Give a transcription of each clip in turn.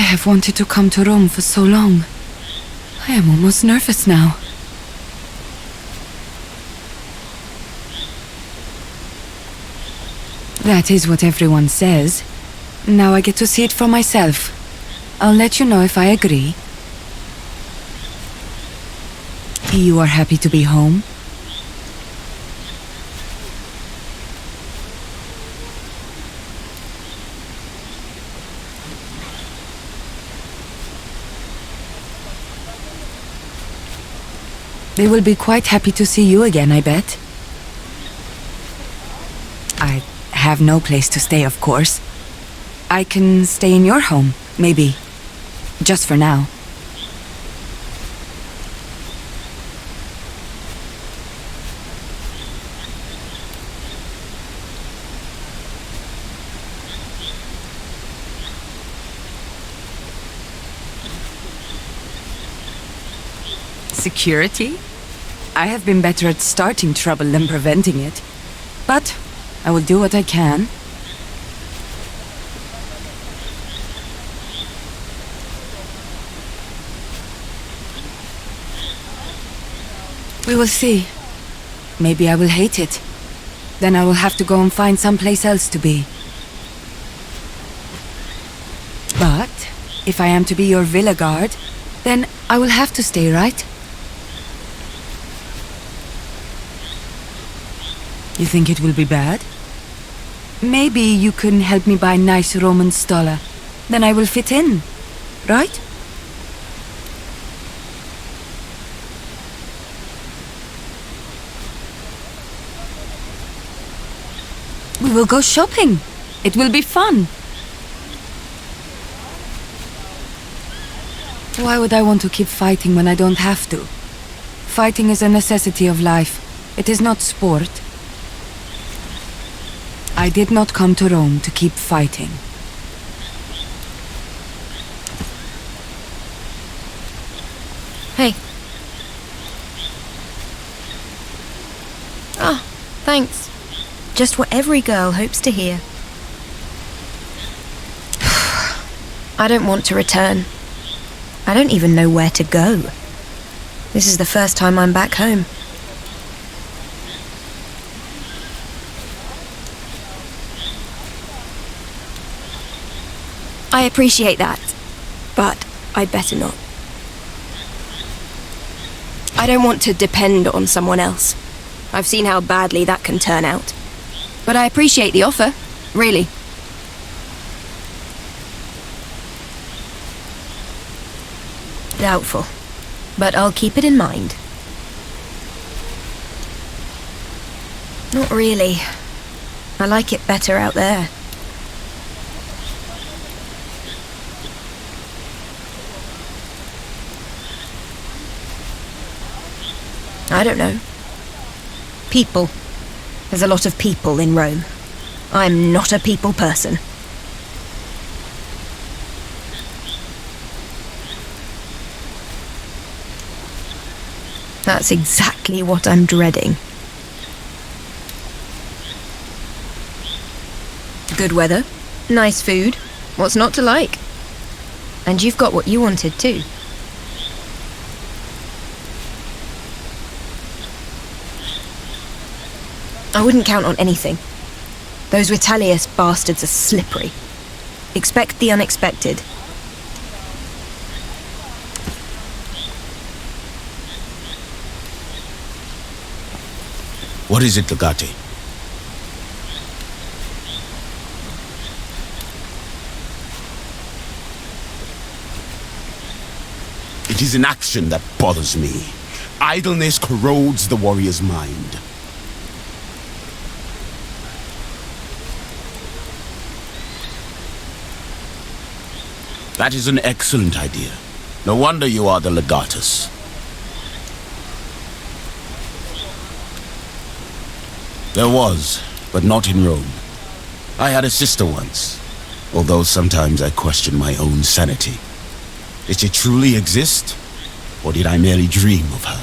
have wanted to come to Rome for so long. I am almost nervous now. That is what everyone says. Now I get to see it for myself. I'll let you know if I agree. You are happy to be home? They will be quite happy to see you again, I bet. I have no place to stay, of course. I can stay in your home, maybe. Just for now. Security? I have been better at starting trouble than preventing it. But I will do what I can. We will see. Maybe I will hate it. Then I will have to go and find someplace else to be. But if I am to be your villa guard, then I will have to stay, right? You think it will be bad? Maybe you can help me buy nice Roman stola. Then I will fit in, right? We will go shopping. It will be fun. Why would I want to keep fighting when I don't have to? Fighting is a necessity of life. It is not sport. I did not come to Rome to keep fighting. Hey. Oh, thanks. Just what every girl hopes to hear. I don't want to return. I don't even know where to go. This is the first time I'm back home. I appreciate that, but I'd better not. I don't want to depend on someone else. I've seen how badly that can turn out. But I appreciate the offer, really. Doubtful, but I'll keep it in mind. Not really. I like it better out there. I don't know. People. There's a lot of people in Rome. I'm not a people person. That's exactly what I'm dreading. Good weather, nice food. What's not to like? And you've got what you wanted too. I wouldn't count on anything. Those Vitellius bastards are slippery. Expect the unexpected. What is it, Legati? It is inaction that bothers me. Idleness corrodes the warrior's mind. That is an excellent idea. No wonder you are the legatus. There was, but not in Rome. I had a sister once, although sometimes I question my own sanity. Did she truly exist, or did I merely dream of her?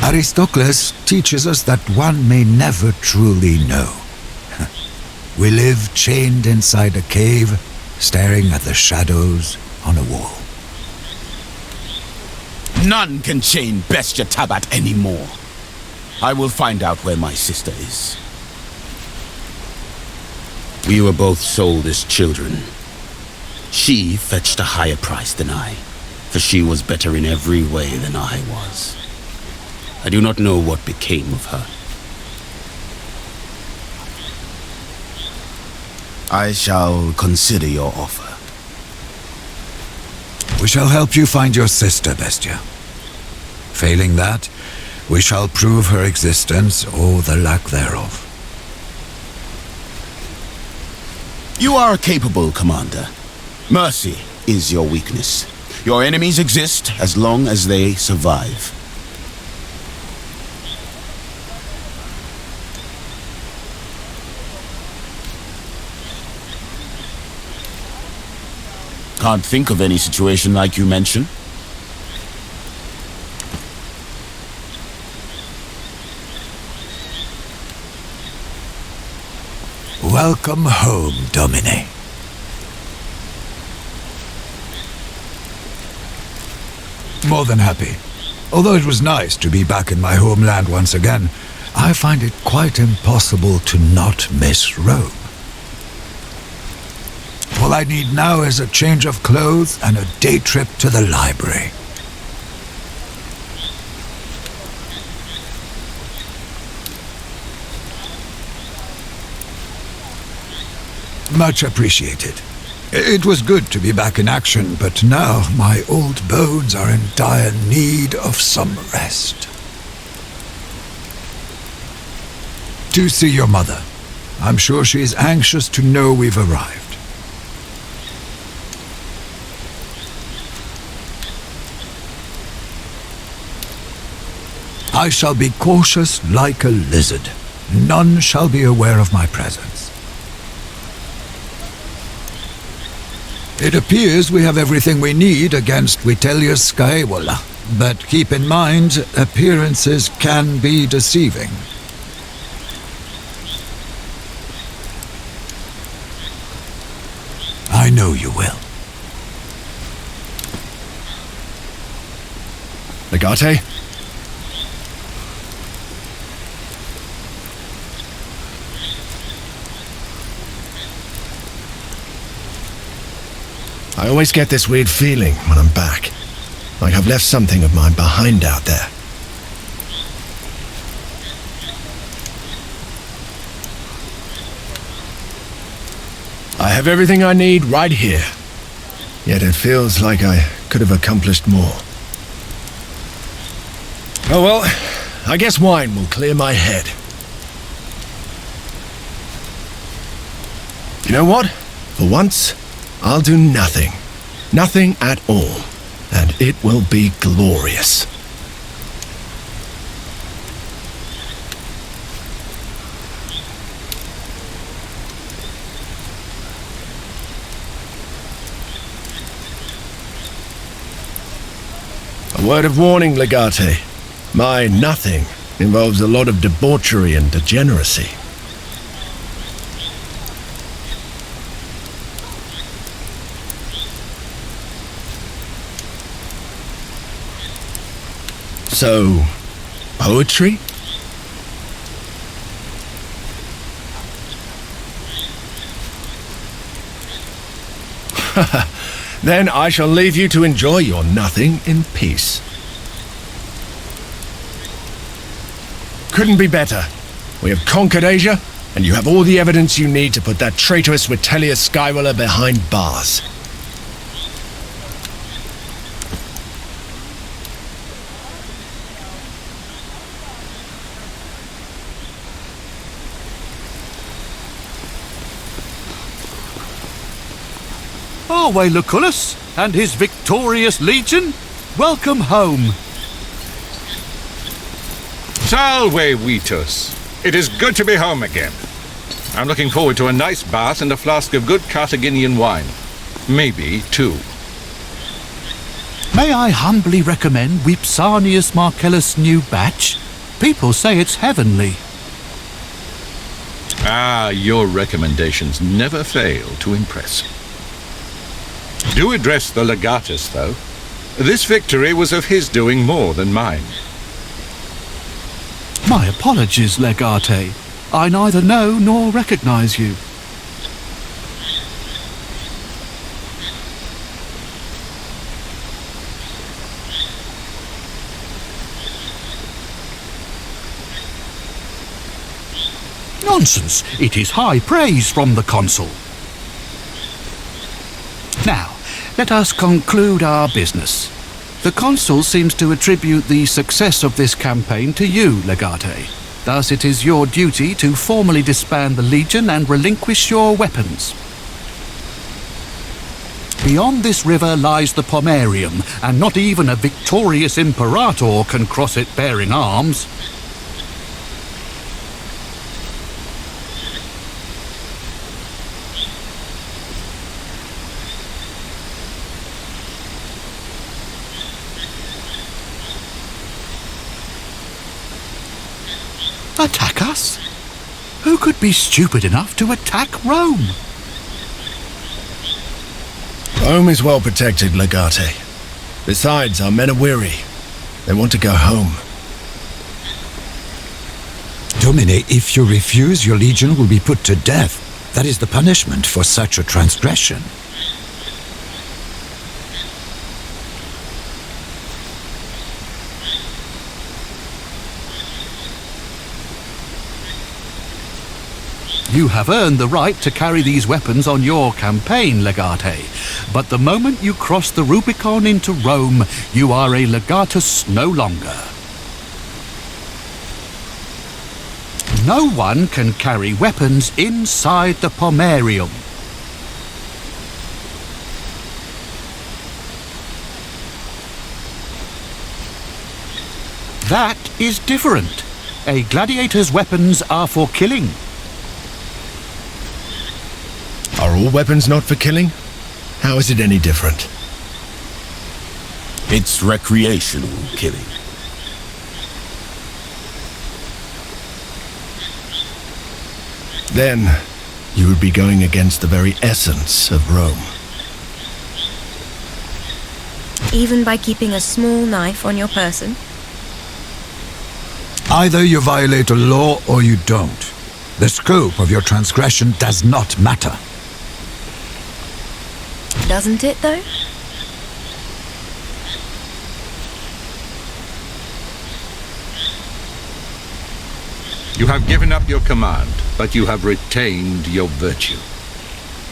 Aristocles teaches us that one may never truly know. We live chained inside a cave, staring at the shadows on a wall. None can chain Bestia Tabat anymore. I will find out where my sister is. We were both sold as children. She fetched a higher price than I, for she was better in every way than I was. I do not know what became of her. I shall consider your offer. We shall help you find your sister, Bestia. Failing that, we shall prove her existence or the lack thereof. You are a capable commander. Mercy is your weakness. Your enemies exist as long as they survive. Can't think of any situation like you mention. Welcome home, Domine. More than happy. Although it was nice to be back in my homeland once again, I find it quite impossible to not miss Rome. All I need now is a change of clothes and a day trip to the library. Much appreciated. It was good to be back in action, but now my old bones are in dire need of some rest. To see your mother. I'm sure she is anxious to know we've arrived. I shall be cautious like a lizard. None shall be aware of my presence. It appears we have everything we need against Vitellius Scaevola, but keep in mind, appearances can be deceiving. I know you will. Legate? I always get this weird feeling when I'm back, like I've left something of mine behind out there. I have everything I need right here, yet it feels like I could have accomplished more. Oh well, I guess wine will clear my head. You know what? For once, I'll do nothing. Nothing at all. And it will be glorious. A word of warning, Legate. My nothing involves a lot of debauchery and degeneracy. So, poetry? Then I shall leave you to enjoy your nothing in peace. Couldn't be better. We have conquered Asia, and you have all the evidence you need to put that traitorous Vitellius Scaevola behind bars. Away, Lucullus and his victorious legion. Welcome home. Salve, Vitus. It is good to be home again. I'm looking forward to a nice bath and a flask of good Carthaginian wine. Maybe two. May I humbly recommend Vipsanius Marcellus' new batch? People say it's heavenly. Ah, your recommendations never fail to impress. Do address the legatus, though. This victory was of his doing more than mine. My apologies, Legate. I neither know nor recognize you. Nonsense! It is high praise from the consul. Now, let us conclude our business. The consul seems to attribute the success of this campaign to you, Legate. Thus it is your duty to formally disband the legion and relinquish your weapons. Beyond this river lies the Pomerium, and not even a victorious imperator can cross it bearing arms. Attack us? Who could be stupid enough to attack Rome? Rome is well protected, Legate. Besides, our men are weary. They want to go home. Domine, if you refuse, your legion will be put to death. That is the punishment for such a transgression. You have earned the right to carry these weapons on your campaign, Legate. But the moment you cross the Rubicon into Rome, you are a legatus no longer. No one can carry weapons inside the Pomerium. That is different. A gladiator's weapons are for killing. Are all weapons not for killing? How is it any different? It's recreational killing. Then, you would be going against the very essence of Rome. Even by keeping a small knife on your person? Either you violate a law or you don't. The scope of your transgression does not matter. Doesn't it, though? You have given up your command, but you have retained your virtue.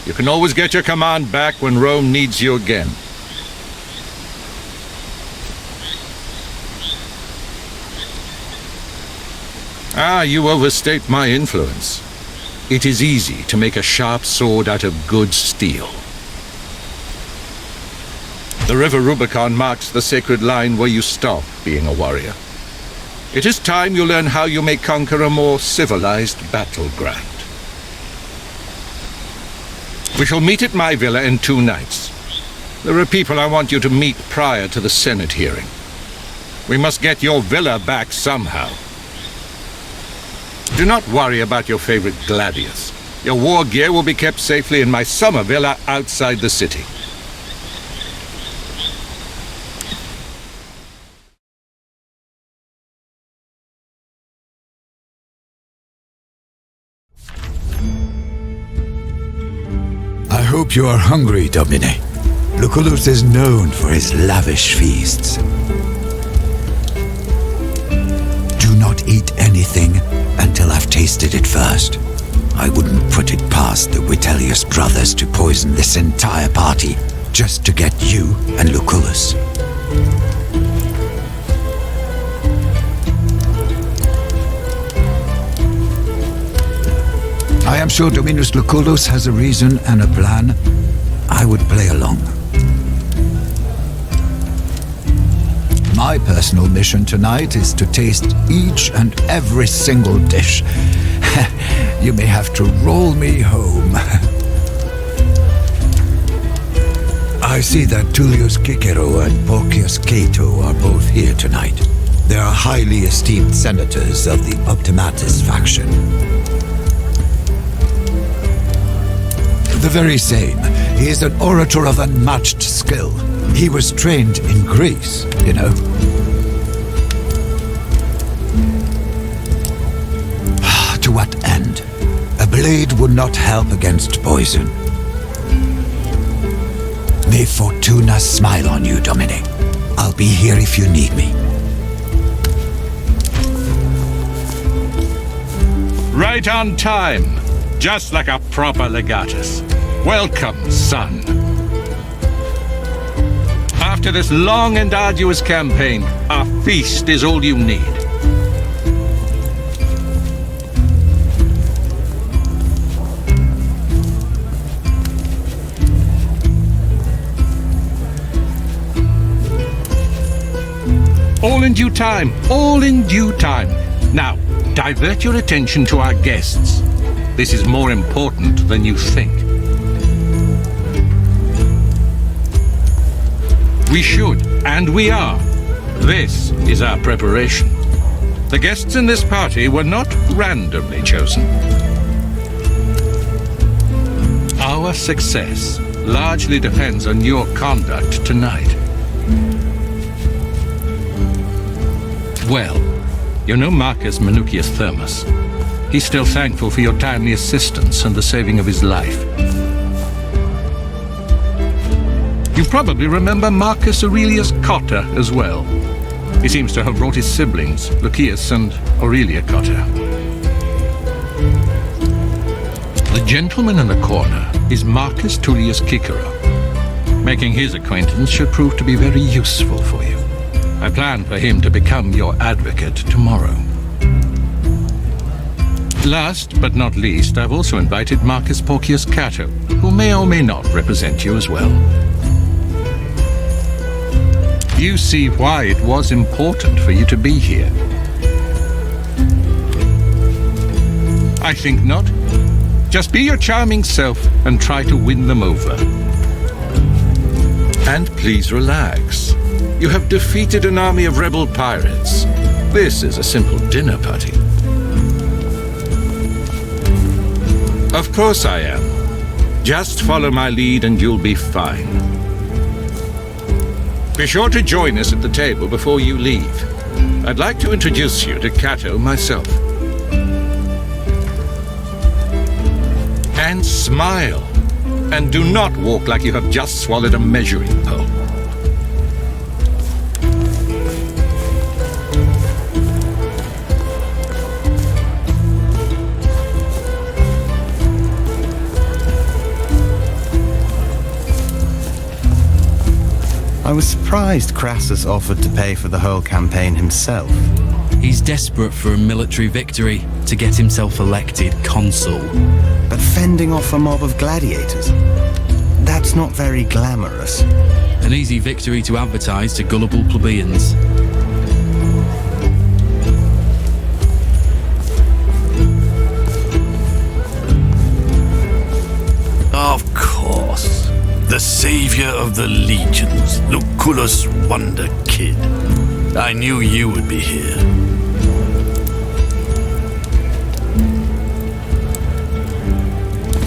You can always get your command back when Rome needs you again. You overstate my influence. It is easy to make a sharp sword out of good steel. The river Rubicon marks the sacred line where you stop being a warrior. It is time you learn how you may conquer a more civilized battleground. We shall meet at my villa in 2 nights. There are people I want you to meet prior to the Senate hearing. We must get your villa back somehow. Do not worry about your favorite gladius. Your war gear will be kept safely in my summer villa outside the city. I hope you are hungry, Domine. Lucullus is known for his lavish feasts. Do not eat anything until I've tasted it first. I wouldn't put it past the Vitellius brothers to poison this entire party just to get you and Lucullus. I am sure Dominus Lucullus has a reason and a plan. I would play along. My personal mission tonight is to taste each and every single dish. You may have to roll me home. I see that Tullius Cicero and Porcius Cato are both here tonight. They are highly esteemed senators of the Optimatus faction. The very same. He is an orator of unmatched skill. He was trained in Greece, you know. To what end? A blade would not help against poison. May Fortuna smile on you, Domine. I'll be here if you need me. Right on time. Just like a proper legatus. Welcome, son. After this long and arduous campaign, a feast is all you need. All in due time. All in due time. Now, divert your attention to our guests. This is more important than you think. We should, and we are. This is our preparation. The guests in this party were not randomly chosen. Our success largely depends on your conduct tonight. Well, you know Marcus Minucius Thermus. He's still thankful for your timely assistance and the saving of his life. You probably remember Marcus Aurelius Cotta as well. He seems to have brought his siblings, Lucius and Aurelia Cotta. The gentleman in the corner is Marcus Tullius Cicero. Making his acquaintance should prove to be very useful for you. I plan for him to become your advocate tomorrow. Last but not least, I've also invited Marcus Porcius Cato, who may or may not represent you as well. You see why it was important for you to be here. I think not. Just be your charming self and try to win them over. And please relax. You have defeated an army of rebel pirates. This is a simple dinner party. Of course I am. Just follow my lead and you'll be fine. Be sure to join us at the table before you leave. I'd like to introduce you to Cato myself. And smile. And do not walk like you have just swallowed a measuring pole. I was surprised Crassus offered to pay for the whole campaign himself. He's desperate for a military victory to get himself elected consul. But fending off a mob of gladiators? That's not very glamorous. An easy victory to advertise to gullible plebeians. Of course. The savior of the legions, Lucullus Wonder Kid. I knew you would be here.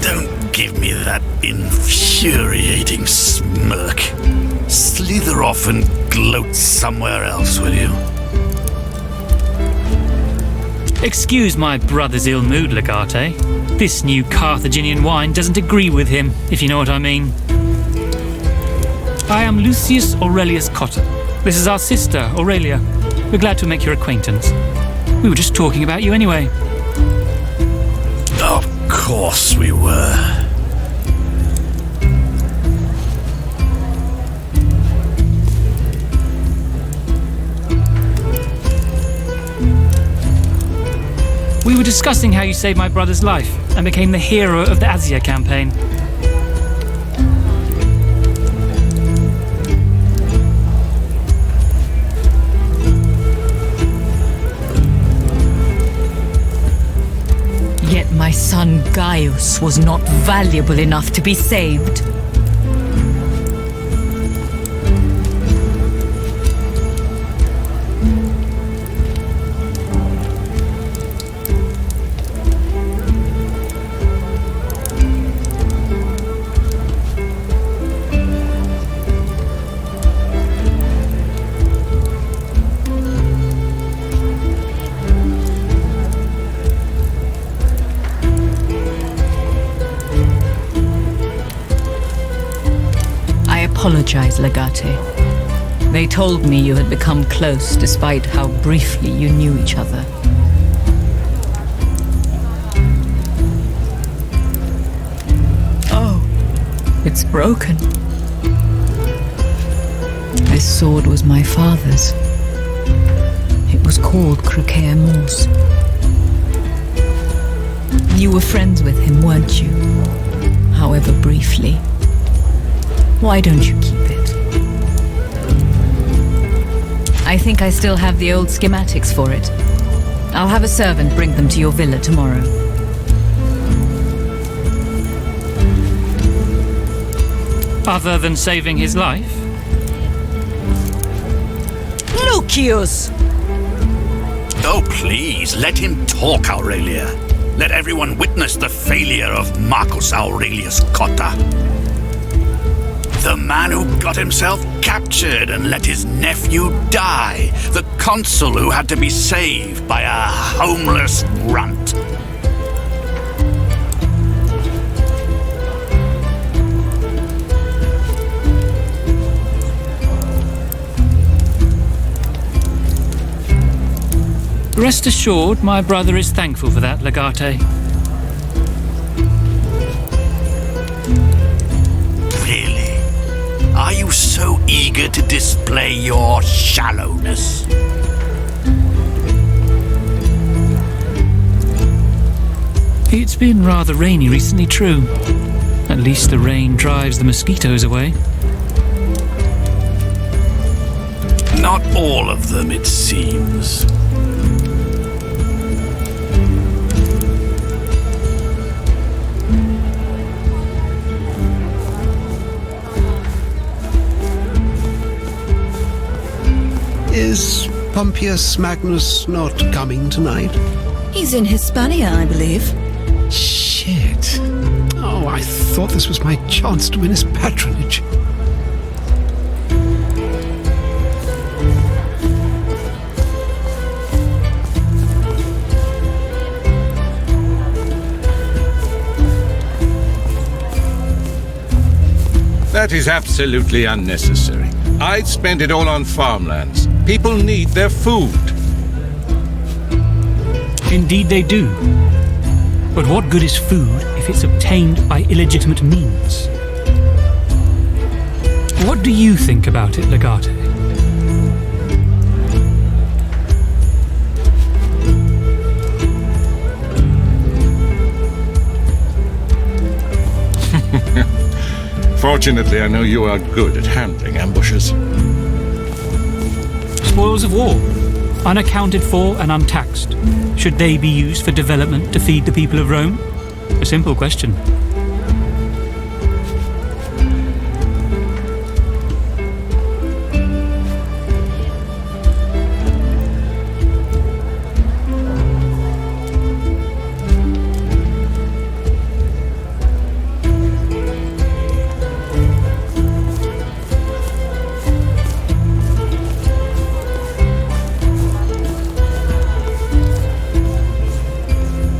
Don't give me that infuriating smirk. Slither off and gloat somewhere else, will you? Excuse my brother's ill mood, Legate. This new Carthaginian wine doesn't agree with him, if you know what I mean. I am Lucius Aurelius Cotta. This is our sister, Aurelia. We're glad to make your acquaintance. We were just talking about you anyway. Of course we were. We were discussing how you saved my brother's life and became the hero of the Asia campaign. Yet my son Gaius was not valuable enough to be saved. apologize, Legate. They told me you had become close despite how briefly you knew each other. Oh, it's broken. This sword was my father's. It was called Croquet Morse. You were friends with him, weren't you? However briefly. Why don't you keep it? I think I still have the old schematics for it. I'll have a servant bring them to your villa tomorrow. Other than saving his life? Lucius! Oh, please, let him talk, Aurelia. Let everyone witness the failure of Marcus Aurelius Cotta. The man who got himself captured and let his nephew die. The consul who had to be saved by a homeless runt. Rest assured, my brother is thankful for that, Legate. Really? Are you so eager to display your shallowness? It's been rather rainy recently, true. At least the rain drives the mosquitoes away. Not all of them, it seems. Is Pompeius Magnus not coming tonight? He's in Hispania, I believe. Shit. Oh, I thought this was my chance to win his patronage. That is absolutely unnecessary. I'd spend it all on farmlands. People need their food. Indeed they do. But what good is food if it's obtained by illegitimate means? What do you think about it, Legate? Fortunately, I know you are good at handling ambushes. Spoils of war, unaccounted for and untaxed. Should they be used for development to feed the people of Rome? A simple question.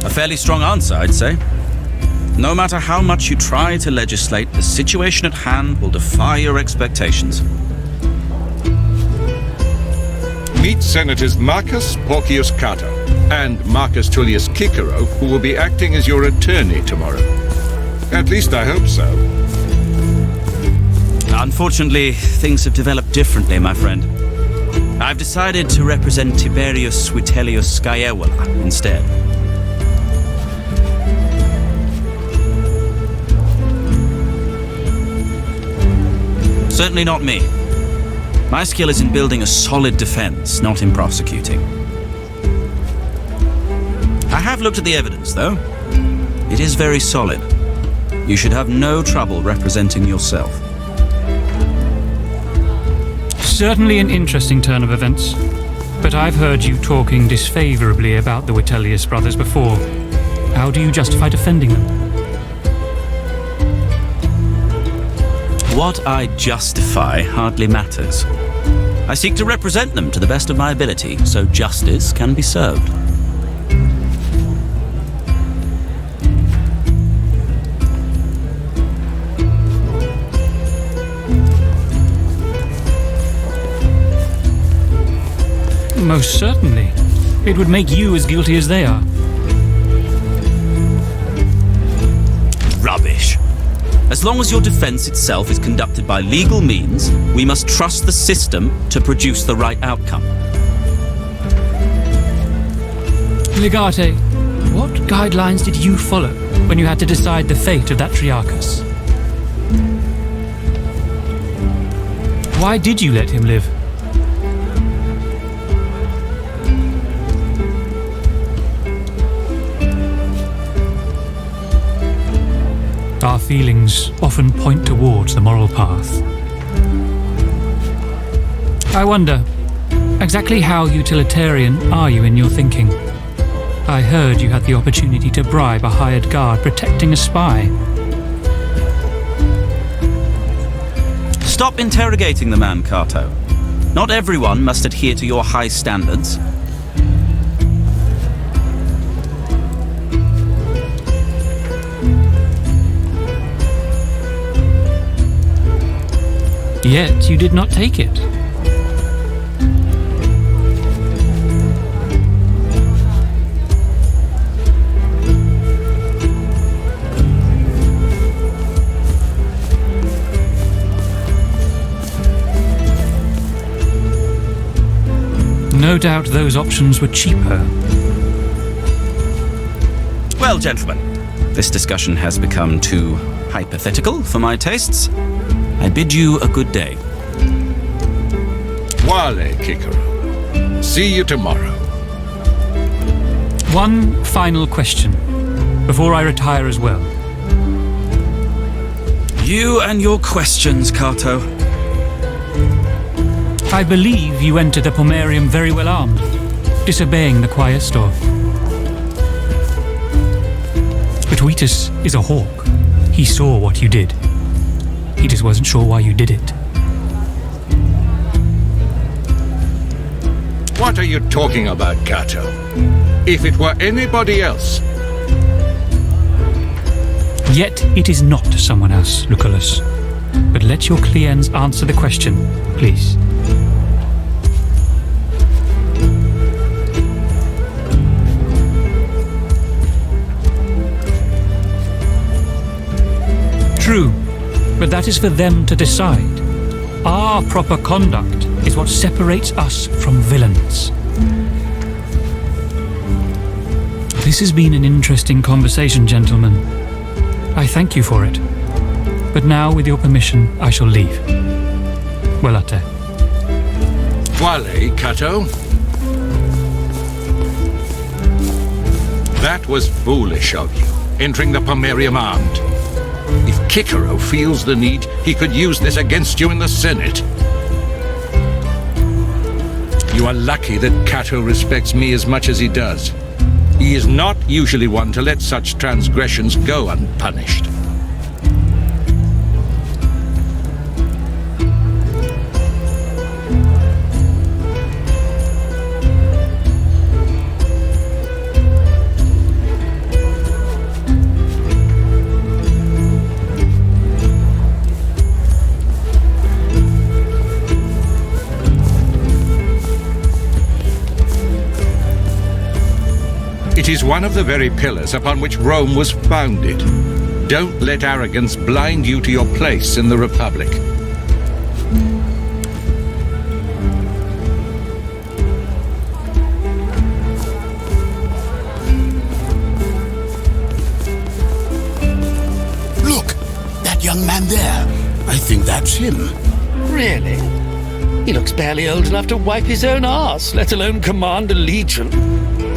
Fairly strong answer, I'd say. No matter how much you try to legislate, the situation at hand will defy your expectations. Meet Senators Marcus Porcius Cato and Marcus Tullius Cicero, who will be acting as your attorney tomorrow. At least I hope so. Unfortunately, things have developed differently, my friend. I've decided to represent Tiberius Vitellius Scaevola instead. Certainly not me. My skill is in building a solid defense, not in prosecuting. I have looked at the evidence, though. It is very solid. You should have no trouble representing yourself. Certainly an interesting turn of events. But I've heard you talking disfavorably about the Vitellius brothers before. How do you justify defending them? What I justify hardly matters. I seek to represent them to the best of my ability, so justice can be served. Most certainly. It would make you as guilty as they are. Rubbish. As long as your defense itself is conducted by legal means, we must trust the system to produce the right outcome. Legate, what guidelines did you follow when you had to decide the fate of that Triarchus? Why did you let him live? Our feelings often point towards the moral path. I wonder, exactly how utilitarian are you in your thinking? I heard you had the opportunity to bribe a hired guard protecting a spy. Stop interrogating the man, Cato. Not everyone must adhere to your high standards. Yet you did not take it. No doubt those options were cheaper. Well, gentlemen, this discussion has become too hypothetical for my tastes. I bid you a good day. Vale, Cicero. See you tomorrow. One final question, before I retire as well. You and your questions, Cato. I believe you entered the Pomerium very well armed, disobeying the Quaestor. But Vetus is a hawk. He saw what you did. He just wasn't sure why you did it. What are you talking about, Cato? If it were anybody else... Yet it is not someone else, Lucullus. But let your clients answer the question, please. True, but that is for them to decide. Our proper conduct is what separates us from villains. This has been an interesting conversation, gentlemen. I thank you for it. But now, with your permission, I shall leave. Volate. Vale, Cato. That was foolish of you, entering the Pomerium armed. If Cicero feels the need, he could use this against you in the Senate. You are lucky that Cato respects me as much as he does. He is not usually one to let such transgressions go unpunished. It is one of the very pillars upon which Rome was founded. Don't let arrogance blind you to your place in the Republic. Look, that young man there. I think that's him. Really? He looks barely old enough to wipe his own arse, let alone command a legion.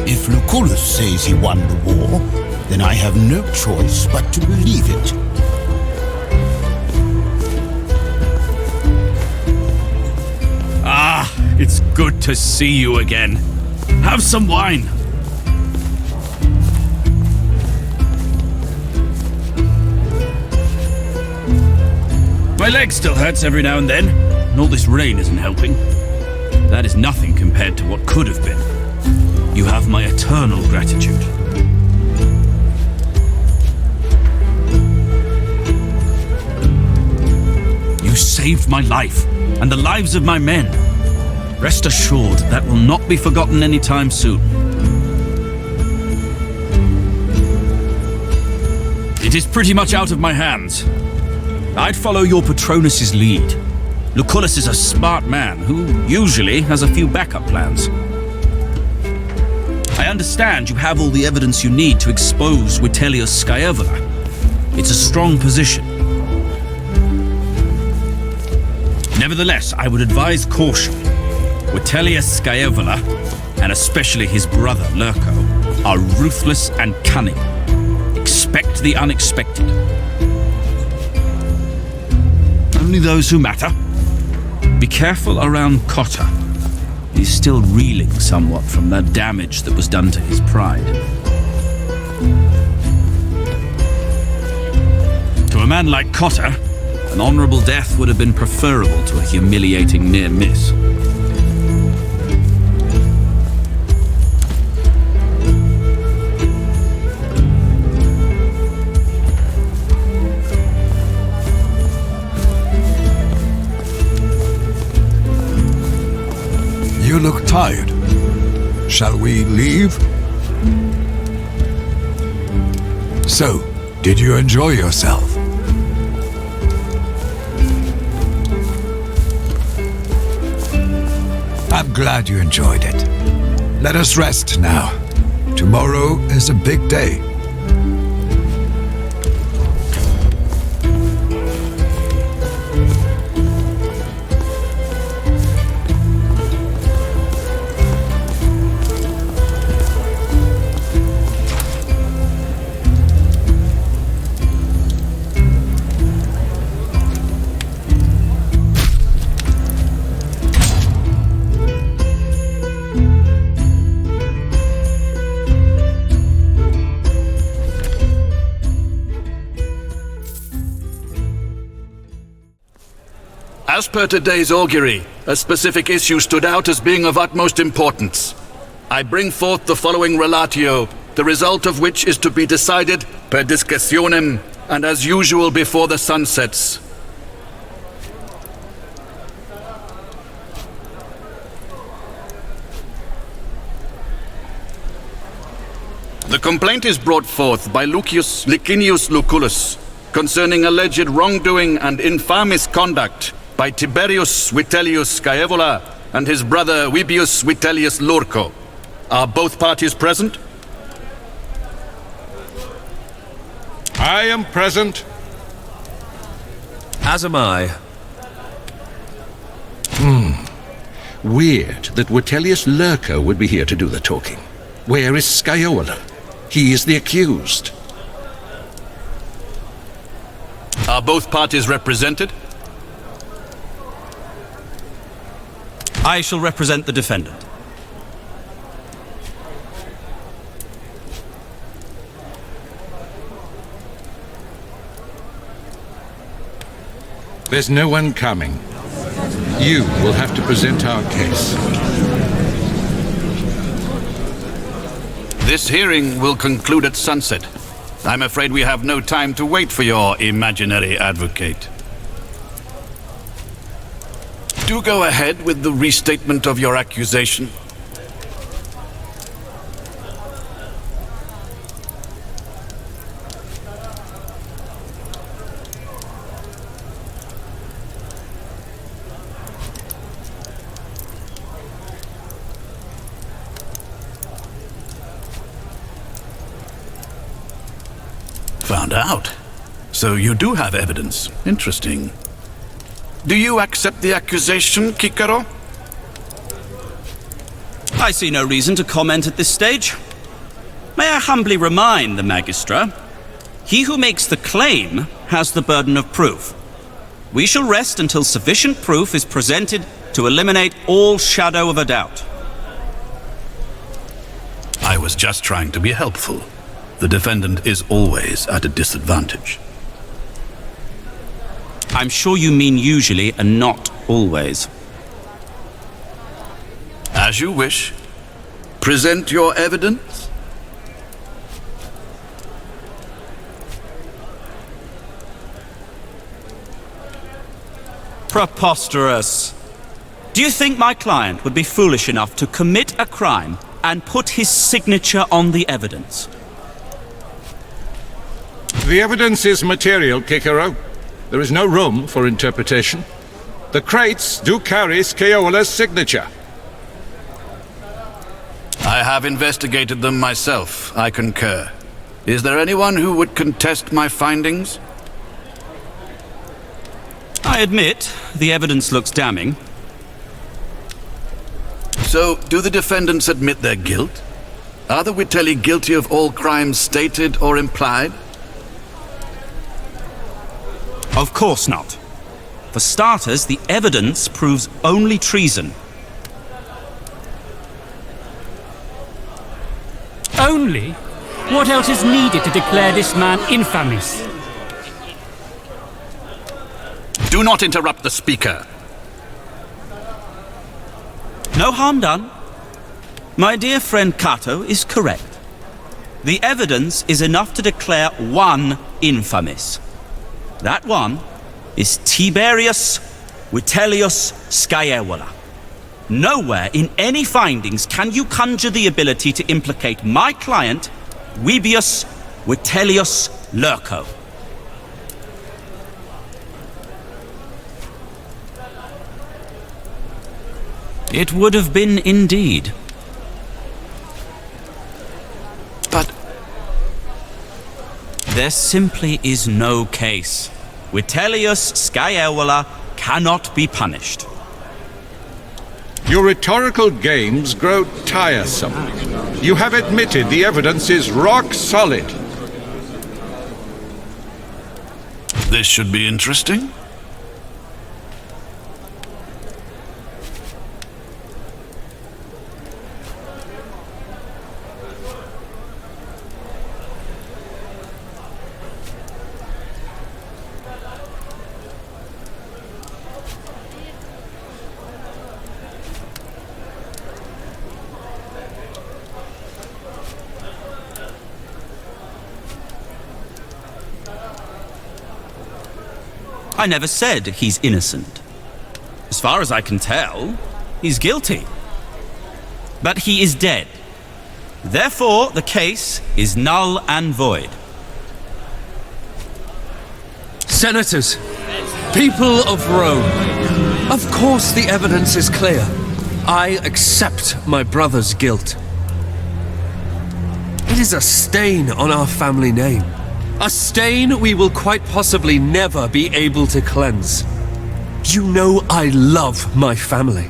If Lucullus says he won the war, then I have no choice but to believe it. Ah, it's good to see you again. Have some wine. My leg still hurts every now and then, and all this rain isn't helping. That is nothing compared to what could have been. You have my eternal gratitude. You saved my life, and the lives of my men. Rest assured that will not be forgotten anytime soon. It is pretty much out of my hands. I'd follow your Patronus's lead. Lucullus is a smart man who usually has a few backup plans. I understand you have all the evidence you need to expose Vitellius Scaevola. It's a strong position. Nevertheless, I would advise caution. Vitellius Scaevola, and especially his brother Lurco, are ruthless and cunning. Expect the unexpected. Only those who matter. Be careful around Cotta. He's still reeling somewhat from the damage that was done to his pride. To a man like Cotta, an honorable death would have been preferable to a humiliating near miss. You look tired. Shall we leave? So, did you enjoy yourself? I'm glad you enjoyed it. Let us rest now. Tomorrow is a big day. As per today's augury, a specific issue stood out as being of utmost importance. I bring forth the following relatio, the result of which is to be decided per discussionem, and as usual before the sun sets. The complaint is brought forth by Lucius Licinius Lucullus concerning alleged wrongdoing and infamous conduct by Tiberius Vitellius Scaevola and his brother Vibius Vitellius Lurco. Are both parties present? I am present. As am I. Weird that Vitellius Lurco would be here to do the talking. Where is Scaevola? He is the accused. Are both parties represented? I shall represent the defendant. There's no one coming. You will have to present our case. This hearing will conclude at sunset. I'm afraid we have no time to wait for your imaginary advocate. Do go ahead with the restatement of your accusation. Found out. So you do have evidence. Interesting. Do you accept the accusation, Cicero? I see no reason to comment at this stage. May I humbly remind the Magistra, he who makes the claim has the burden of proof. We shall rest until sufficient proof is presented to eliminate all shadow of a doubt. I was just trying to be helpful. The defendant is always at a disadvantage. I'm sure you mean usually and not always. As you wish. Present your evidence. Preposterous. Do you think my client would be foolish enough to commit a crime and put his signature on the evidence? The evidence is material, Cicero. There is no room for interpretation. The crates do carry Scaeola's signature. I have investigated them myself. I concur. Is there anyone who would contest my findings? I admit, the evidence looks damning. So, do the defendants admit their guilt? Are the Vitelli guilty of all crimes stated or implied? Of course not. For starters, the evidence proves only treason. Only? What else is needed to declare this man infamous? Do not interrupt the speaker. No harm done. My dear friend Cato is correct. The evidence is enough to declare one infamous. That one is Tiberius Vitellius Scaevola. Nowhere in any findings can you conjure the ability to implicate my client, Webius Vitellius Lurco. It would have been indeed. But there simply is no case. Vitellius Scaevola cannot be punished. Your rhetorical games grow tiresome. You have admitted the evidence is rock solid. this should be interesting. I never said he's innocent. As far as I can tell, he's guilty. But he is dead. Therefore, the case is null and void. Senators, people of Rome, of course the evidence is clear. I accept my brother's guilt. It is a stain on our family name. A stain we will quite possibly never be able to cleanse. You know I love my family.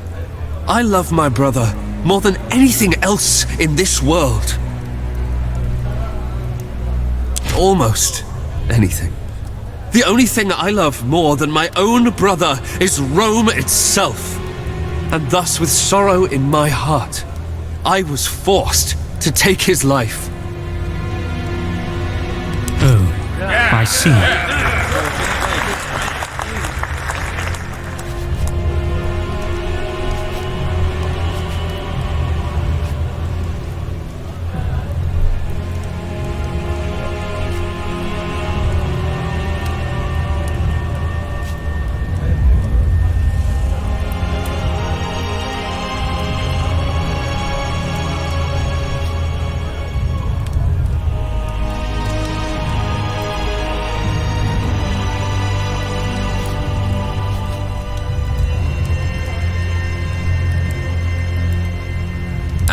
I love my brother more than anything else in this world. Almost anything. The only thing I love more than my own brother is Rome itself. And thus, with sorrow in my heart, I was forced to take his life. Oh, I see.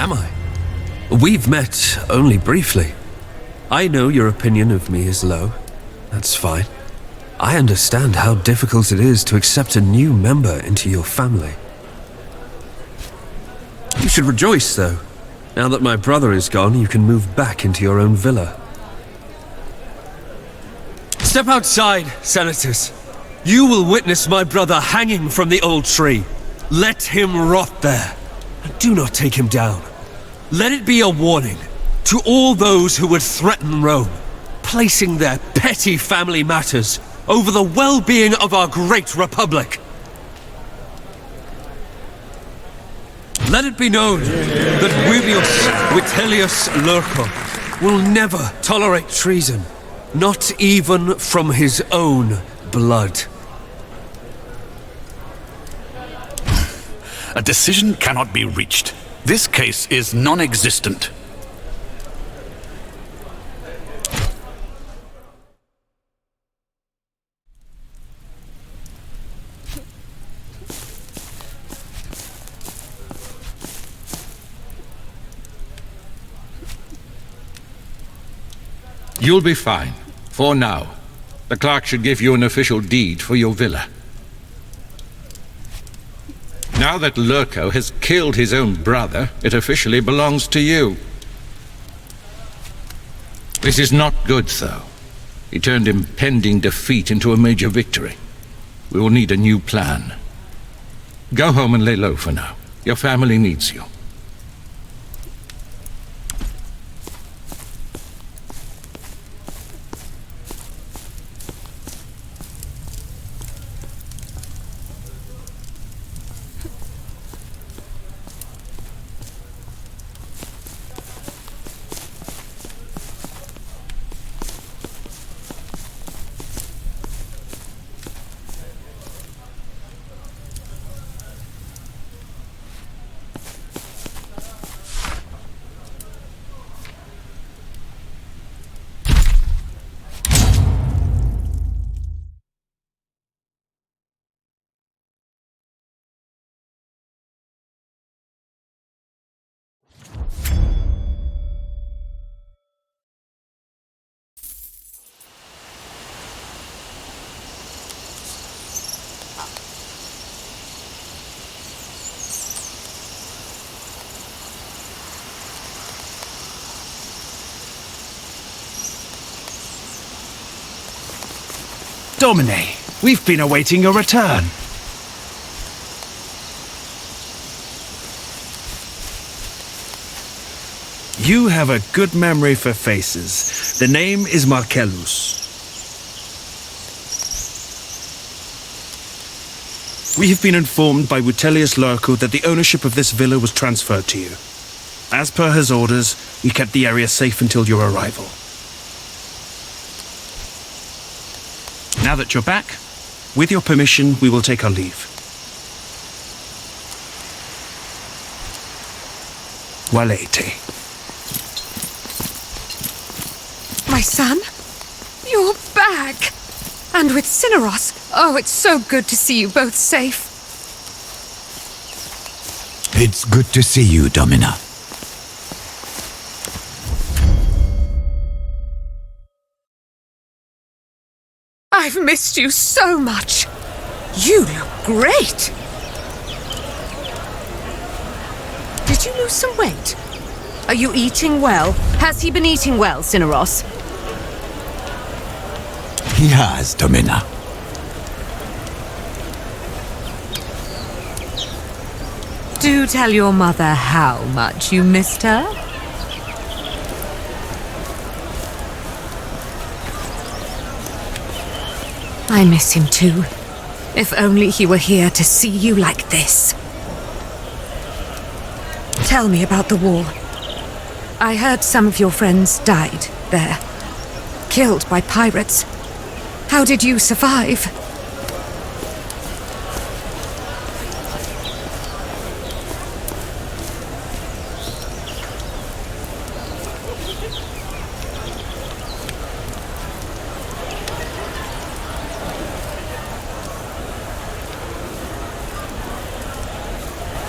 Am I? We've met only briefly. I know your opinion of me is low. That's fine. I understand how difficult it is to accept a new member into your family. You should rejoice, though. Now that my brother is gone, you can move back into your own villa. Step outside, senators. You will witness my brother hanging from the old tree. Let him rot there. And do not take him down. Let it be a warning to all those who would threaten Rome, placing their petty family matters over the well-being of our great republic. Let it be known that Webius Vitellius Lurco will never tolerate treason, not even from his own blood. A decision cannot be reached. This case is non-existent. You'll be fine. For now. The clerk should give you an official deed for your villa. Now that Lurko has killed his own brother, it officially belongs to you. This is not good, though. He turned impending defeat into a major victory. We will need a new plan. Go home and lay low for now. Your family needs you. Domine, we've been awaiting your return. You have a good memory for faces. The name is Marcellus. We have been informed by Vitellius Lurko that the ownership of this villa was transferred to you. As per his orders, we kept the area safe until your arrival. Now that you're back, with your permission, we will take our leave. Valete. My son? You're back! And with Cineros. Oh, it's so good to see you both safe. It's good to see you, Domina. I've missed you so much. You look great. Did you lose some weight? Are you eating well? Has he been eating well, Cineros? He has, Domina. Do tell your mother how much you missed her. I miss him too. If only he were here to see you like this. Tell me about the war. I heard some of your friends died there. Killed by pirates. How did you survive?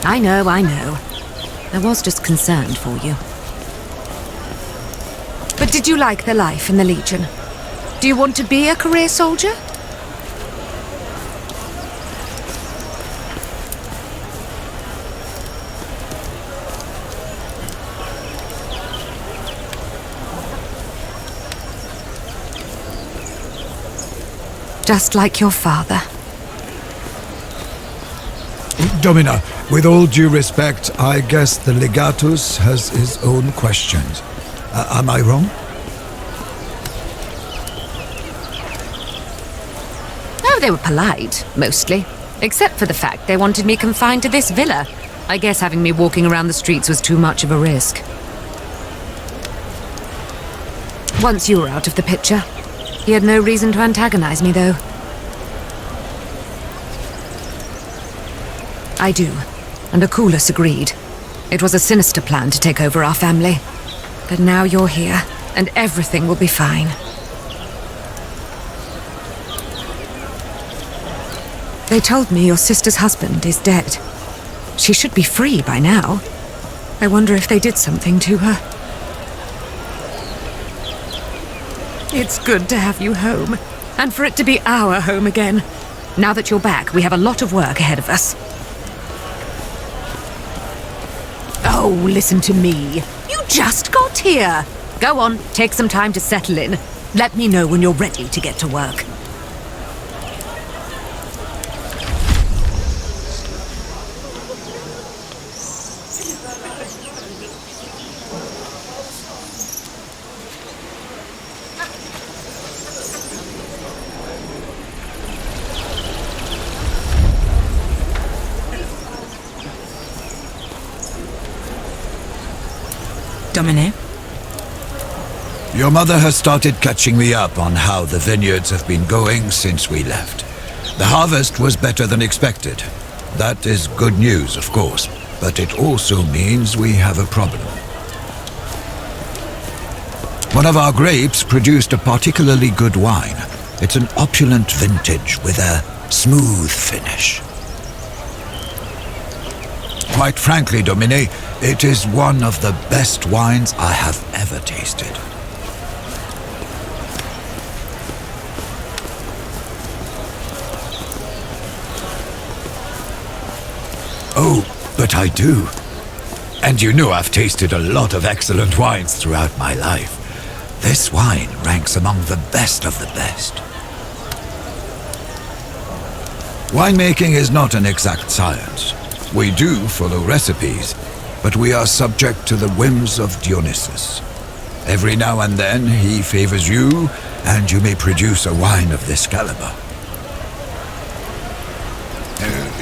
I know. I was just concerned for you. But did you like the life in the Legion? Do you want to be a career soldier? Just like your father. Domina, with all due respect, I guess the legatus has his own questions. Am I wrong? Oh, they were polite, mostly. Except for the fact they wanted me confined to this villa. I guess having me walking around the streets was too much of a risk. Once you were out of the picture, he had no reason to antagonize me, though. I do. and Aculus agreed. It was a sinister plan to take over our family. But now you're here, and everything will be fine. They told me your sister's husband is dead. She should be free by now. I wonder if they did something to her. It's good to have you home, and for it to be our home again. Now that you're back, we have a lot of work ahead of us. Oh, listen to me. You just got here. Go on, take some time to settle in. Let me know when you're ready to get to work. Domine? Your mother has started catching me up on how the vineyards have been going since we left. The harvest was better than expected. That is good news, of course, but it also means we have a problem. One of our grapes produced a particularly good wine. It's an opulent vintage with a smooth finish. Quite frankly, Domine, it is one of the best wines I have ever tasted. Oh, but I do. And you know I've tasted a lot of excellent wines throughout my life. This wine ranks among the best of the best. Winemaking is not an exact science. We do follow recipes, but we are subject to the whims of Dionysus. Every now and then he favors you, and you may produce a wine of this caliber.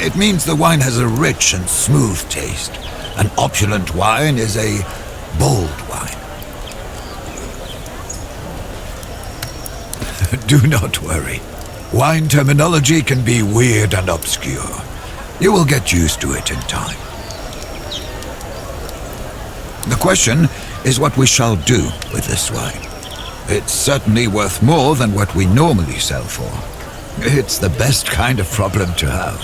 It means the wine has a rich and smooth taste. An opulent wine is a bold wine. Do not worry. Wine terminology can be weird and obscure. You will get used to it in time. The question is what we shall do with this wine. It's certainly worth more than what we normally sell for. It's the best kind of problem to have.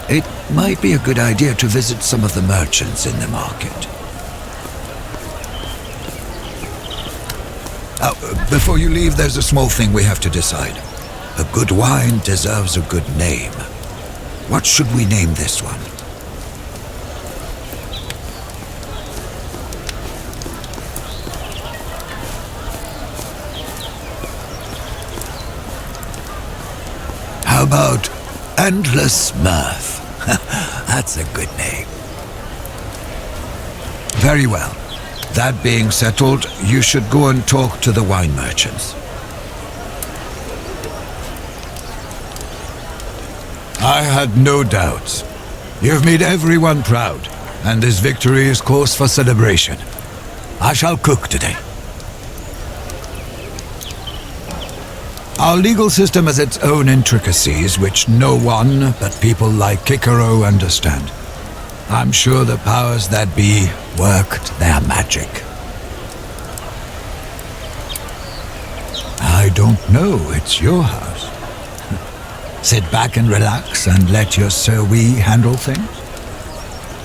It might be a good idea to visit some of the merchants in the market. Before you leave, there's a small thing we have to decide. A good wine deserves a good name. What should we name this one? How about Endless Mirth? That's a good name. Very well. That being settled, you should go and talk to the wine merchants. I had no doubts. You've made everyone proud, and this victory is cause for celebration. I shall cook today. Our legal system has its own intricacies, which no one but people like Cicero understand. I'm sure the powers that be worked their magic. I don't know, it's your house. Sit back and relax and let your Sir-We handle things.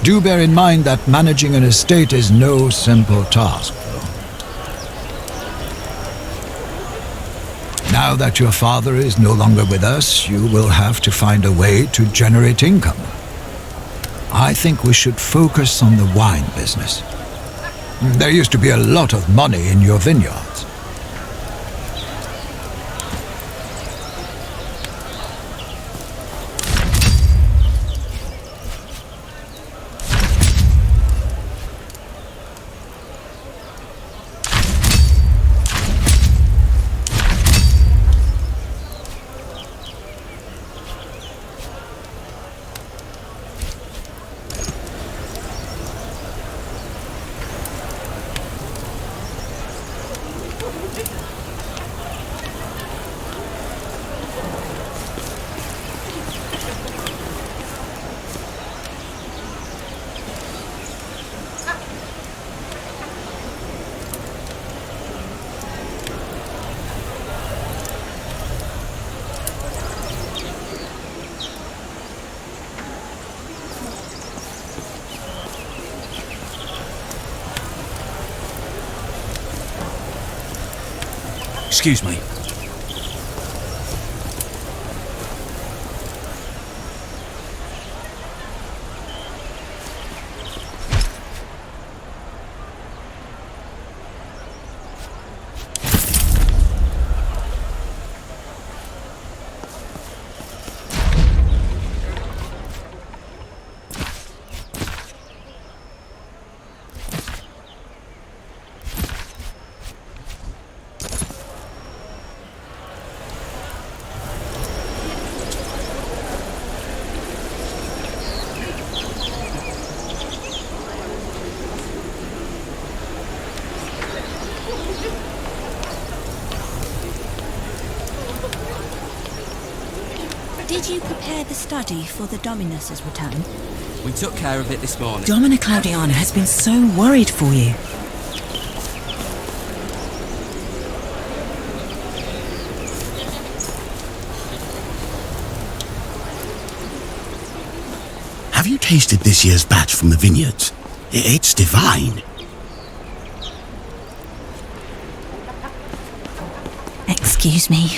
Do bear in mind that managing an estate is no simple task, though. Now that your father is no longer with us, you will have to find a way to generate income. I think we should focus on the wine business. There used to be a lot of money in your vineyards. Excuse me. Did you prepare the study for the Dominus's return? We took care of it this morning. Domina Claudiana has been so worried for you. Have you tasted this year's batch from the vineyards? It's divine. Excuse me.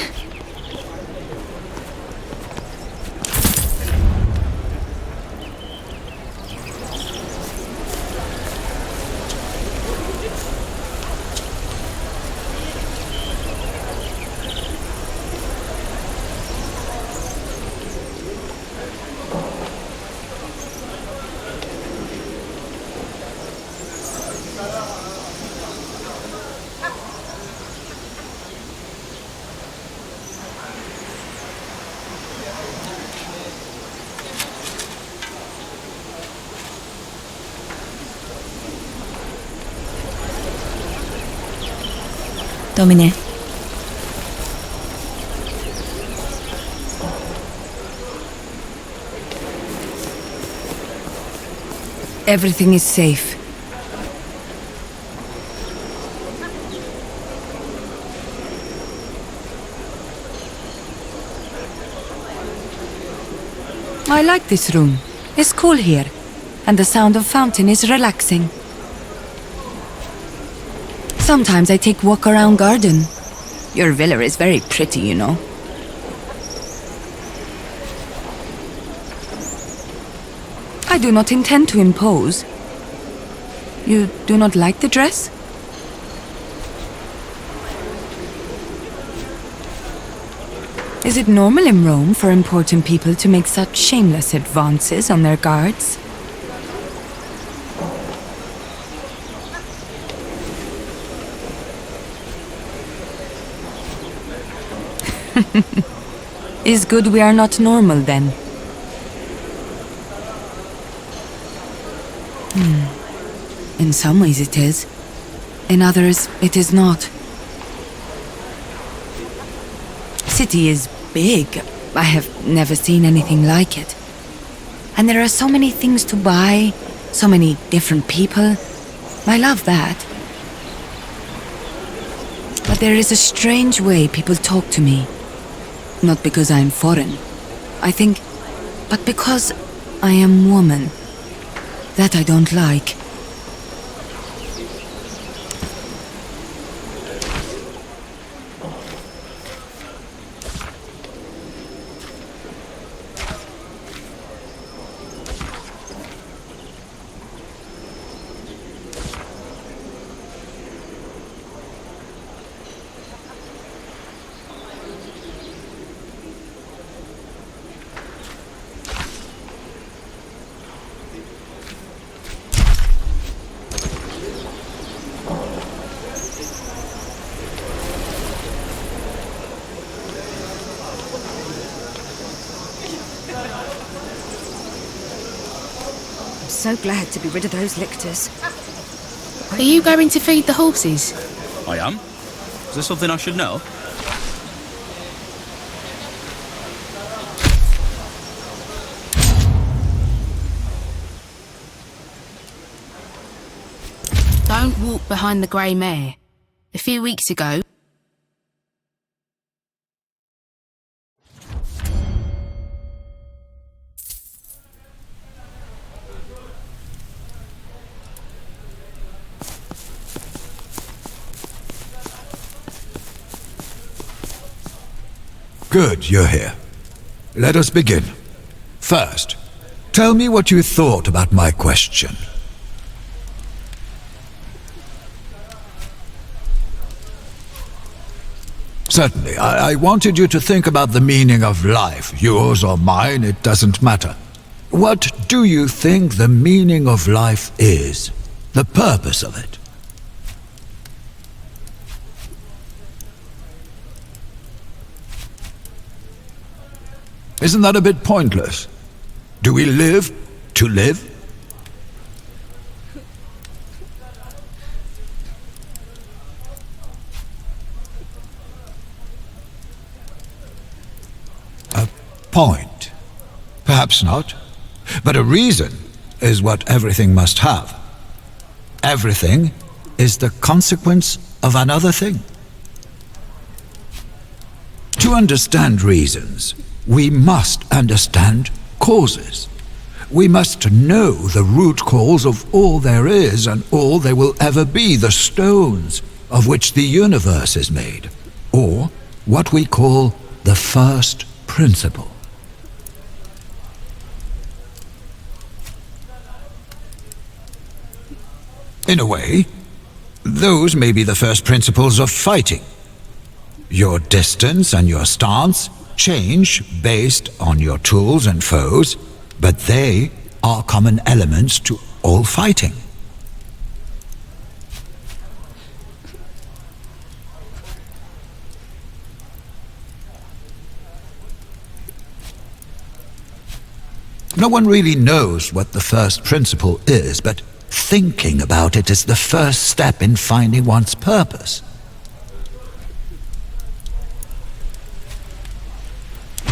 Domine. Everything is safe. I like this room. It's cool here, and the sound of fountain is relaxing. Sometimes I take walk around garden. Your villa is very pretty, you know. I do not intend to impose. You do not like the dress? Is it normal in Rome for important people to make such shameless advances on their guards? Is good we are not normal, then? In some ways it is. In others, it is not. City is big. I have never seen anything like it. And there are so many things to buy, so many different people. I love that. But there is a strange way people talk to me. Not because I am foreign, I think, but because I am woman. That I don't like. So glad to be rid of those lictors. Are you going to feed the horses? I am. Is there something I should know? Don't walk behind the grey mare. A few weeks ago, Good you're here. Let us begin. First, tell me what you thought about my question. Certainly, I wanted you to think about the meaning of life. Yours or mine, it doesn't matter. What do you think the meaning of life is? The purpose of it? Isn't that a bit pointless? Do we live to live? A point? Perhaps not. But a reason is what everything must have. Everything is the consequence of another thing. To understand reasons, we must understand causes. We must know the root cause of all there is and all there will ever be, the stones of which the universe is made, or what we call the first principle. In a way, those may be the first principles of fighting. Your distance and your stance change based on your tools and foes, but they are common elements to all fighting. No one really knows what the first principle is, but thinking about it is the first step in finding one's purpose.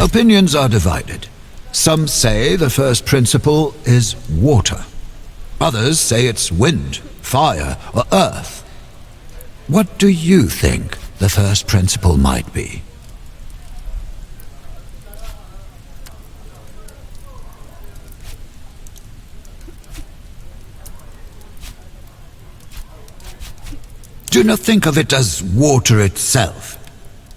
Opinions are divided. Some say the first principle is water. Others say it's wind, fire, or earth. What do you think the first principle might be? Do not think of it as water itself.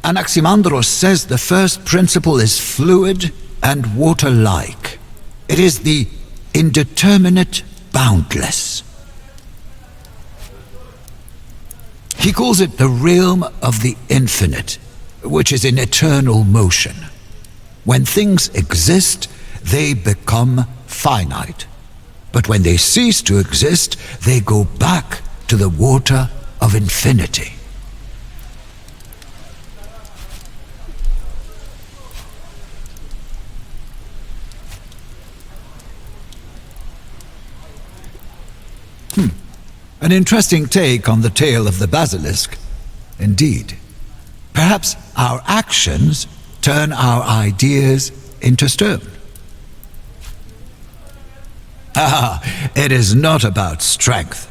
Anaximandros says the first principle is fluid and water-like. It is the indeterminate boundless. He calls it the realm of the infinite, which is in eternal motion. When things exist, they become finite. But when they cease to exist, they go back to the water of infinity. An interesting take on the tale of the basilisk. Indeed. Perhaps our actions turn our ideas into stone. It is not about strength.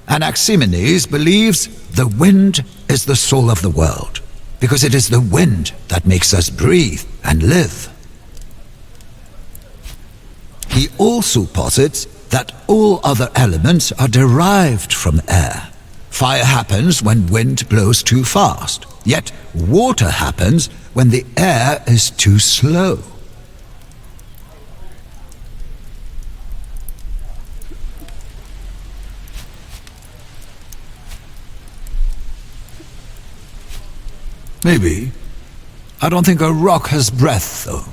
Anaximenes believes the wind is the soul of the world, because it is the wind that makes us breathe and live. He also posits that all other elements are derived from air. Fire happens when wind blows too fast, yet water happens when the air is too slow. Maybe. I don't think a rock has breath, though.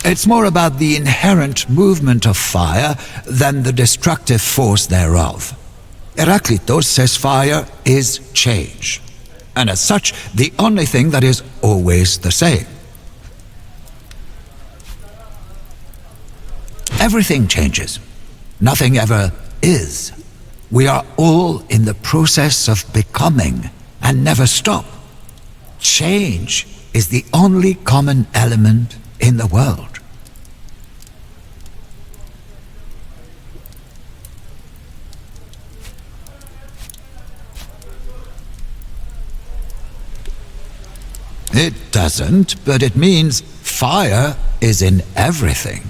It's more about the inherent movement of fire than the destructive force thereof. Heraclitus says fire is change, and as such, the only thing that is always the same. Everything changes. Nothing ever is. We are all in the process of becoming and never stop. Change is the only common element in the world. It doesn't, but it means fire is in everything.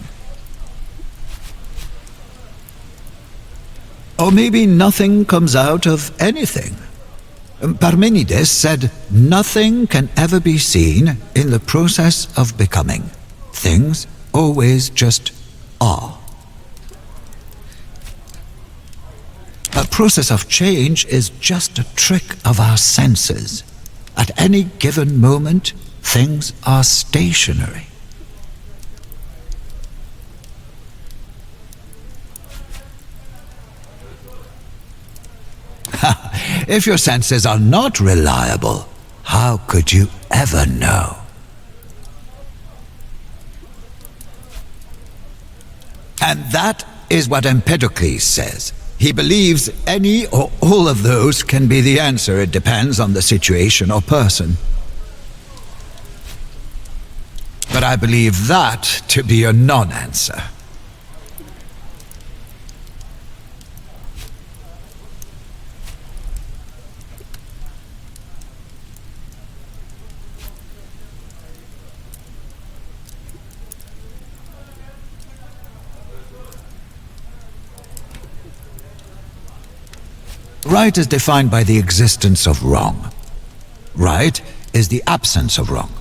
Or maybe nothing comes out of anything. Parmenides said, "Nothing can ever be seen in the process of becoming. Things always just are." A process of change is just a trick of our senses. At any given moment, things are stationary. If your senses are not reliable, how could you ever know? And that is what Empedocles says. He believes any or all of those can be the answer. It depends on the situation or person. But I believe that to be a non-answer. Right is defined by the existence of wrong. Right is the absence of wrong.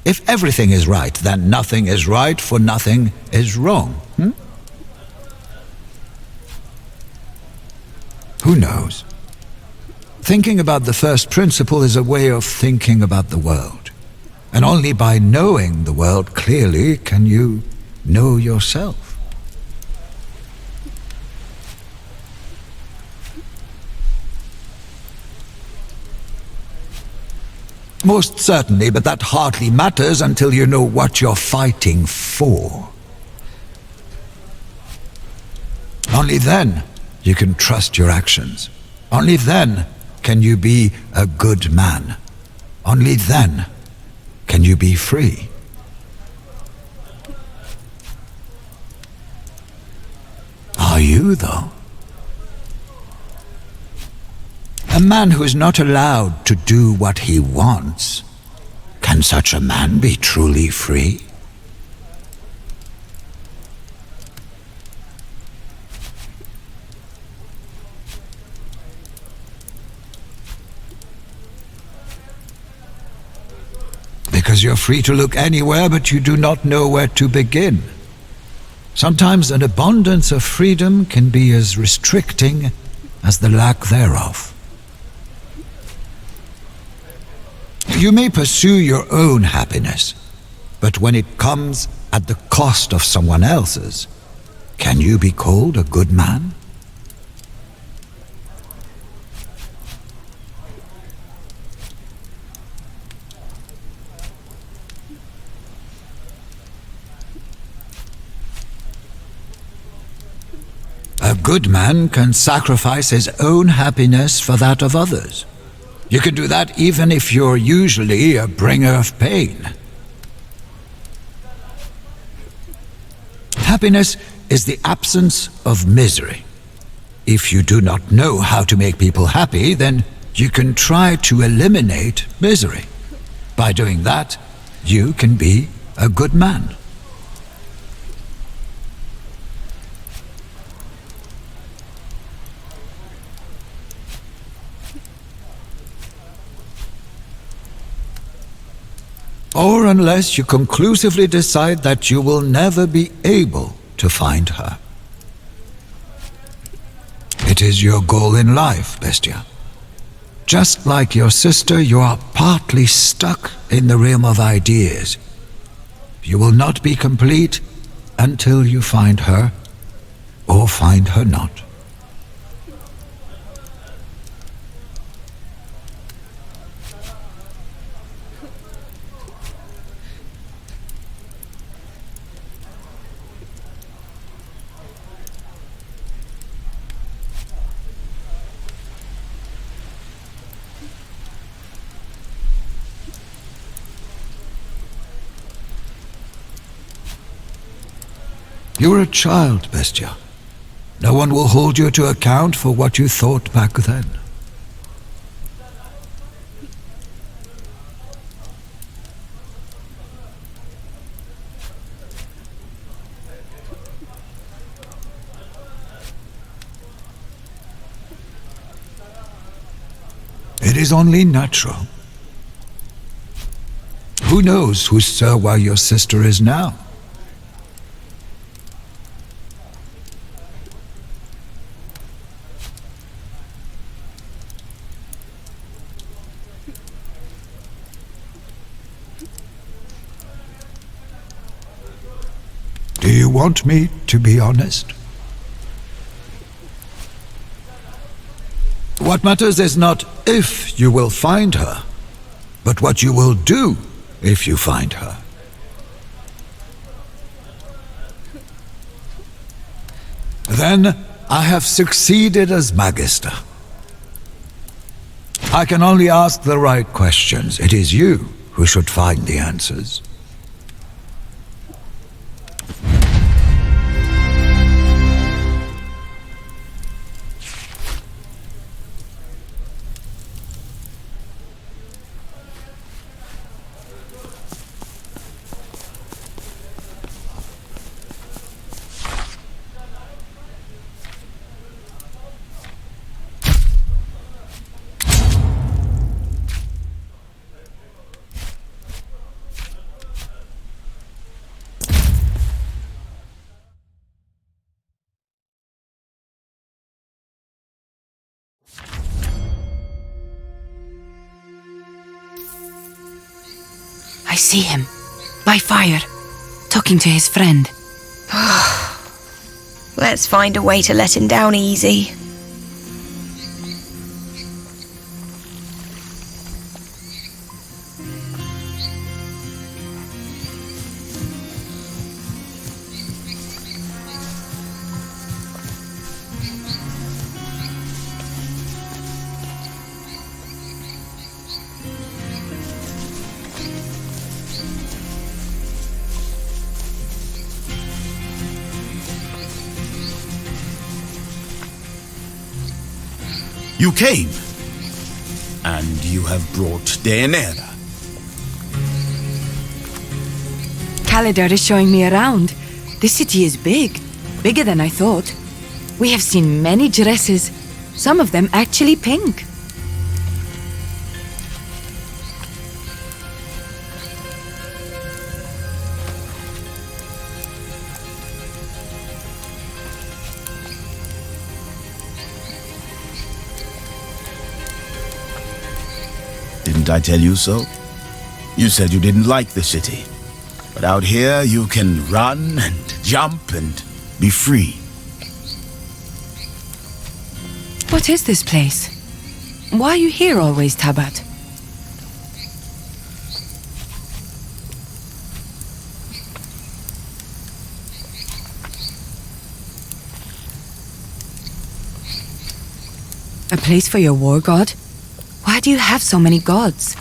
If everything is right, then nothing is right, for nothing is wrong. Who knows? Thinking about the first principle is a way of thinking about the world. And only by knowing the world clearly can you know yourself. Most certainly, but that hardly matters until you know what you're fighting for. Only then you can trust your actions. Only then can you be a good man. Only then can you be free. Are you, though? A man who is not allowed to do what he wants, can such a man be truly free? Because you're free to look anywhere, but you do not know where to begin. Sometimes an abundance of freedom can be as restricting as the lack thereof. You may pursue your own happiness, but when it comes at the cost of someone else's, can you be called a good man? A good man can sacrifice his own happiness for that of others. You can do that even if you're usually a bringer of pain. Happiness is the absence of misery. If you do not know how to make people happy, then you can try to eliminate misery. By doing that, you can be a good man. Or unless you conclusively decide that you will never be able to find her. It is your goal in life, Bestia. Just like your sister, you are partly stuck in the realm of ideas. You will not be complete until you find her, or find her not. You're a child, Bestia. No one will hold you to account for what you thought back then. It It is only natural. Who knows who Sirwa your sister is now? Do you want me to be honest? What matters is not if you will find her, but what you will do if you find her. Then I have succeeded as Magister. I can only ask the right questions. It is you who should find the answers. I see him, by fire, talking to his friend. Let's find a way to let him down easy. You came, and you have brought Deanira. Calidar is showing me around. This city is big, bigger than I thought. We have seen many dresses, some of them actually pink. Didn't I tell you so? You said you didn't like the city. But out here you can run and jump and be free. What is this place? Why are you here always, Tabat? A place for your war god? Why do you have so many gods?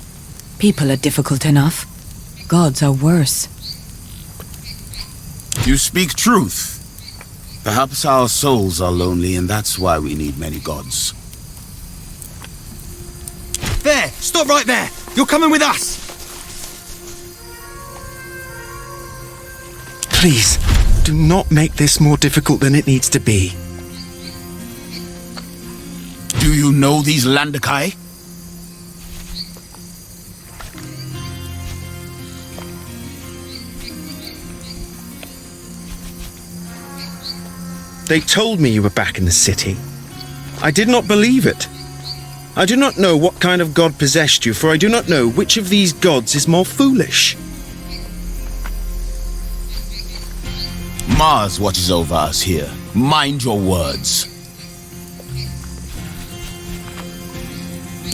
People are difficult enough. Gods are worse. You speak truth. Perhaps our souls are lonely, and that's why we need many gods. There! Stop right there! You're coming with us! Please, do not make this more difficult than it needs to be. Do you know these Landakai? They told me you were back in the city. I did not believe it. I do not know what kind of god possessed you, for I do not know which of these gods is more foolish. Mars watches over us here. Mind your words.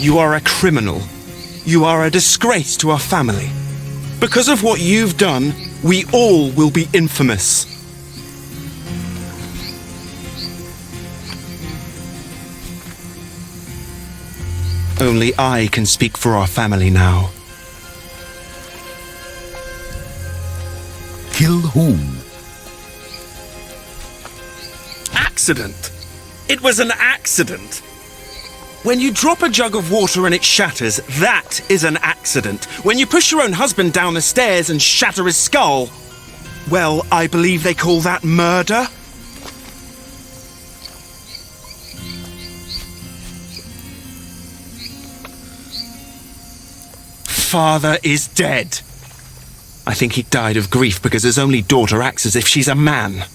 You are a criminal. You are a disgrace to our family. Because of what you've done, we all will be infamous. Only I can speak for our family now. Kill whom? Accident! It was an accident! When you drop a jug of water and it shatters, that is an accident. When you push your own husband down the stairs and shatter his skull, well, I believe they call that murder. father is dead. I think he died of grief because his only daughter acts as if she's a man.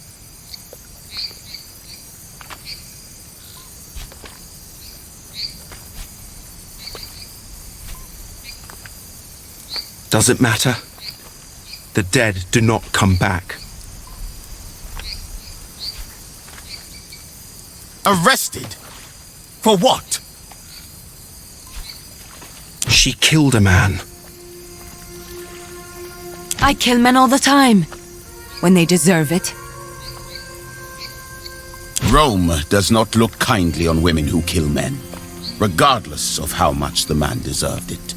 Does it matter? The dead do not come back. Arrested? For what? She killed a man. I kill men all the time. When they deserve it. Rome does not look kindly on women who kill men, regardless of how much the man deserved it.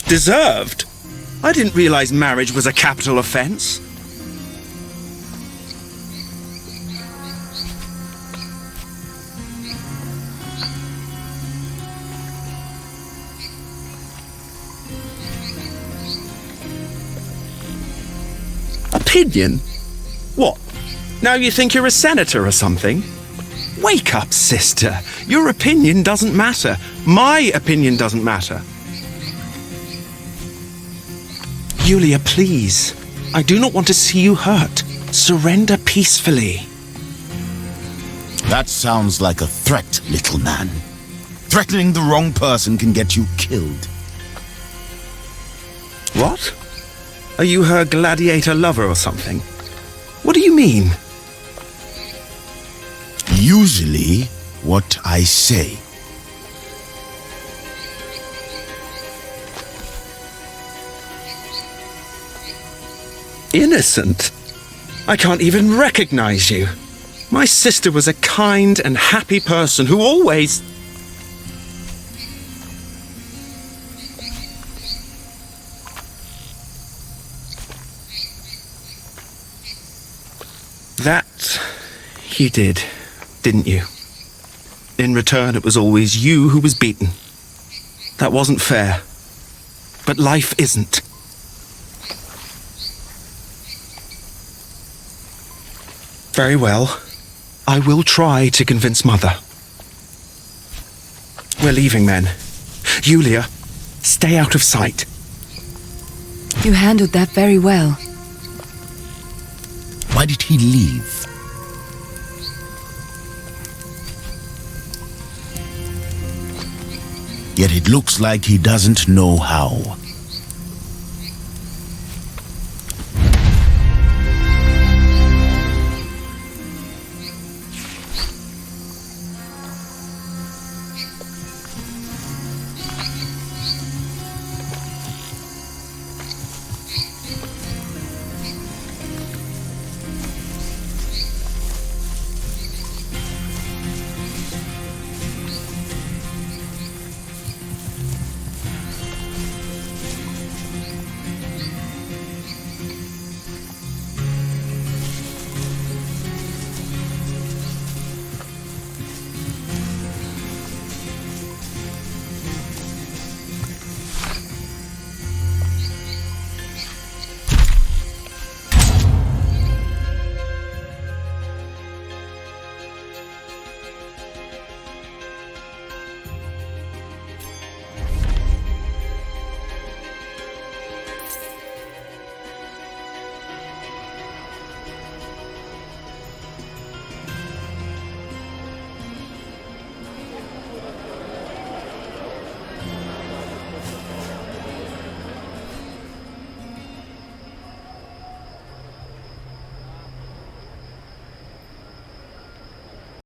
Deserved? I didn't realize marriage was a capital offense. Opinion? What? Now you think you're a senator or something? Wake up, sister. Your opinion doesn't matter. My opinion doesn't matter. Julia, please. I do not want to see you hurt. Surrender peacefully. That sounds like a threat, little man. Threatening the wrong person can get you killed. What? Are you her gladiator lover or something? What do you mean? Usually, what I say. Innocent? I can't even recognize you. My sister was a kind and happy person who always... That you did, didn't you? In return, it was always you who was beaten. That wasn't fair. But life isn't. Very well. I will try to convince Mother. We're leaving, men. Julia, stay out of sight. You handled that very well. Why did he leave? Yet it looks like he doesn't know how.